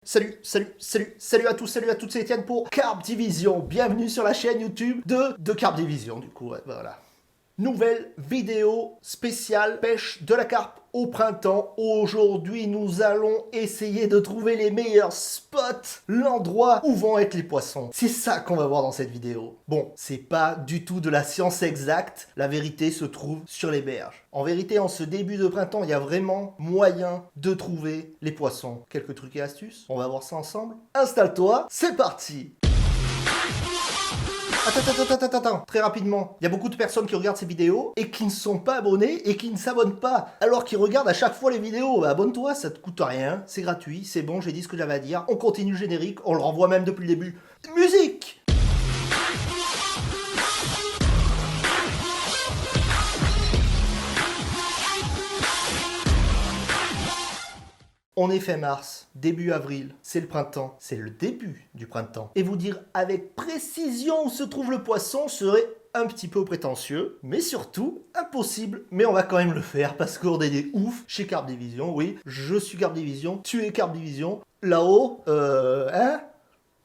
Salut à tous, salut à toutes, c'est Etienne pour Carp Division. Bienvenue sur la chaîne YouTube de Carp Division, du coup, ouais, voilà. Nouvelle vidéo spéciale pêche de la carpe au printemps. Aujourd'hui, nous allons essayer de trouver les meilleurs spots, l'endroit où vont être les poissons. C'est ça qu'on va voir dans cette vidéo. Bon, c'est pas du tout de la science exacte, la vérité se trouve sur les berges. En vérité, en ce début de printemps, il y a vraiment moyen de trouver les poissons. Quelques trucs et astuces, on va voir ça ensemble. Installe-toi, c'est parti! Attends, très rapidement. Il y a beaucoup de personnes qui regardent ces vidéos et qui ne sont pas abonnés et qui ne s'abonnent pas. Alors qu'ils regardent à chaque fois les vidéos. Bah, abonne-toi, ça te coûte rien, c'est gratuit, c'est bon, j'ai dit ce que j'avais à dire. On continue le générique, on le renvoie même depuis le début. Musique! On est fin mars, début avril, c'est le printemps, c'est le début du printemps. Et vous dire avec précision où se trouve le poisson serait un petit peu prétentieux, mais surtout impossible. Mais on va quand même le faire parce qu'on est des oufs chez Carp Division. Oui, je suis Carp Division, tu es Carp Division. Là-haut, hein?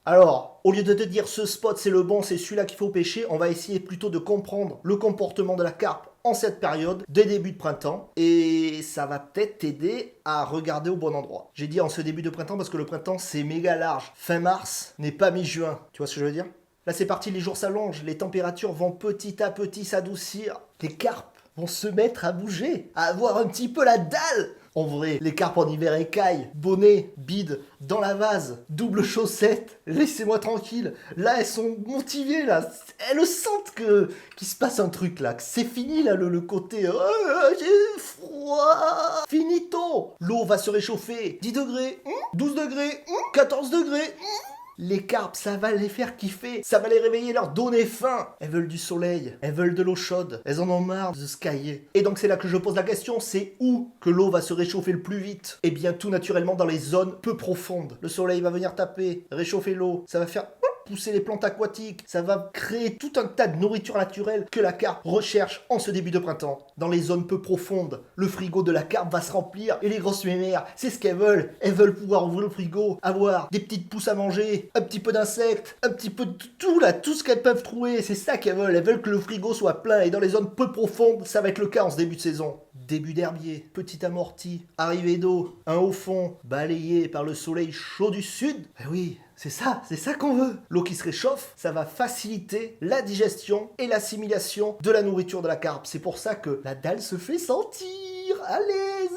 Alors, au lieu de te dire ce spot c'est le bon, c'est celui-là qu'il faut pêcher, on va essayer plutôt de comprendre le comportement de la carpe en cette période de début de printemps et ça va peut-être t'aider à regarder au bon endroit. J'ai dit en ce début de printemps parce que le printemps c'est méga large. Fin mars n'est pas mi-juin, tu vois ce que je veux dire? Là c'est parti, les jours s'allongent, les températures vont petit à petit s'adoucir, les carpes vont se mettre à bouger, à avoir un petit peu la dalle. En vrai, les carpes en hiver écaillent, bonnet, bide, dans la vase, double chaussette, laissez-moi tranquille. Là, elles sont motivées, là. Elles sentent qu'il se passe un truc, là. Que c'est fini, là, le côté j'ai froid. Finito. L'eau va se réchauffer. 10 degrés, 12 degrés, 14 degrés. Les carpes, ça va les faire kiffer, ça va les réveiller, leur donner faim. Elles veulent du soleil, elles veulent de l'eau chaude, elles en ont marre de se cailler. Et donc c'est là que je pose la question, c'est où que l'eau va se réchauffer le plus vite? Eh bien tout naturellement dans les zones peu profondes. Le soleil va venir taper, réchauffer l'eau, ça va faire pousser les plantes aquatiques, ça va créer tout un tas de nourriture naturelle que la carpe recherche en ce début de printemps. Dans les zones peu profondes, le frigo de la carpe va se remplir et les grosses mémères, c'est ce qu'elles veulent pouvoir ouvrir le frigo, avoir des petites pousses à manger, un petit peu d'insectes, un petit peu de tout là, tout ce qu'elles peuvent trouver, c'est ça qu'elles veulent que le frigo soit plein et dans les zones peu profondes, ça va être le cas en ce début de saison. Début d'herbier, petit amorti, arrivée d'eau, un haut fond, balayé par le soleil chaud du sud. Ben oui, c'est ça qu'on veut. L'eau qui se réchauffe, ça va faciliter la digestion et l'assimilation de la nourriture de la carpe. C'est pour ça que la dalle se fait sentir. Allez,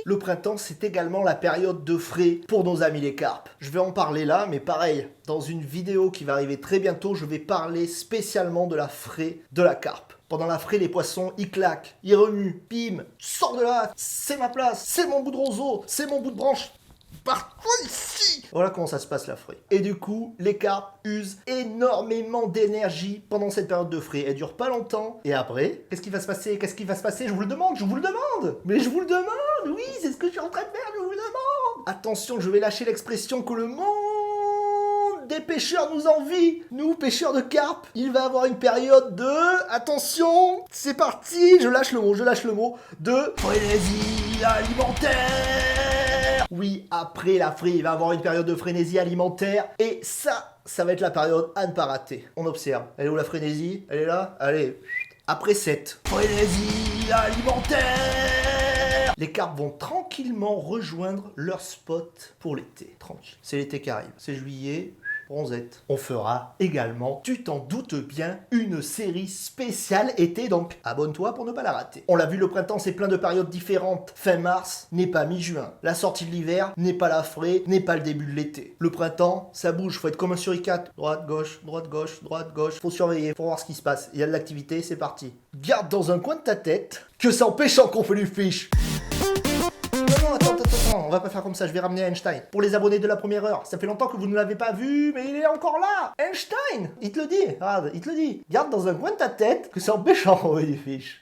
le printemps, c'est également la période de frai pour nos amis les carpes. Je vais en parler là, mais pareil, dans une vidéo qui va arriver très bientôt, je vais parler spécialement de la frai de la carpe. Pendant la frai, les poissons, ils claquent, ils remuent, bim, sors de là, c'est ma place, c'est mon bout de roseau, c'est mon bout de branche. Pars-toi ici! Voilà comment ça se passe la frai. Et du coup, les carpes usent énormément d'énergie pendant cette période de frai. Elle dure pas longtemps. Et après, qu'est-ce qui va se passer? Je vous le demande! Mais je vous le demande! Oui, c'est ce que je suis en train de faire, je vous le demande! Attention, je vais lâcher l'expression que le monde des pêcheurs nous envie. Nous, pêcheurs de carpes, il va avoir une période de... Attention, c'est parti, je lâche le mot, de frénésie alimentaire. Oui, après la frai, il va avoir une période de frénésie alimentaire. Et ça va être la période à ne pas rater. On observe. Elle est où la frénésie? Elle est là? Allez. Après cette frénésie alimentaire, les carpes vont tranquillement rejoindre leur spot pour l'été. Tranquille. C'est l'été qui arrive. C'est juillet. Bronzette. On fera également, tu t'en doutes bien, une série spéciale été, donc abonne-toi pour ne pas la rater. On l'a vu, le printemps c'est plein de périodes différentes. Fin mars n'est pas mi-juin. La sortie de l'hiver n'est pas la frai, n'est pas le début de l'été. Le printemps, ça bouge, faut être comme un suricate. Droite, gauche, droite, gauche, droite, gauche. Faut surveiller, faut voir ce qui se passe. Il y a de l'activité, c'est parti. Garde dans un coin de ta tête que c'est en pêchant qu'on fait du fish. Non, attends, on va pas faire comme ça, je vais ramener Einstein. Pour les abonnés de la première heure, ça fait longtemps que vous ne l'avez pas vu, mais il est encore là. Einstein, il te le dit, regarde, il te le dit. Garde dans un coin de ta tête que c'est en pêchant qu'on fait du fish.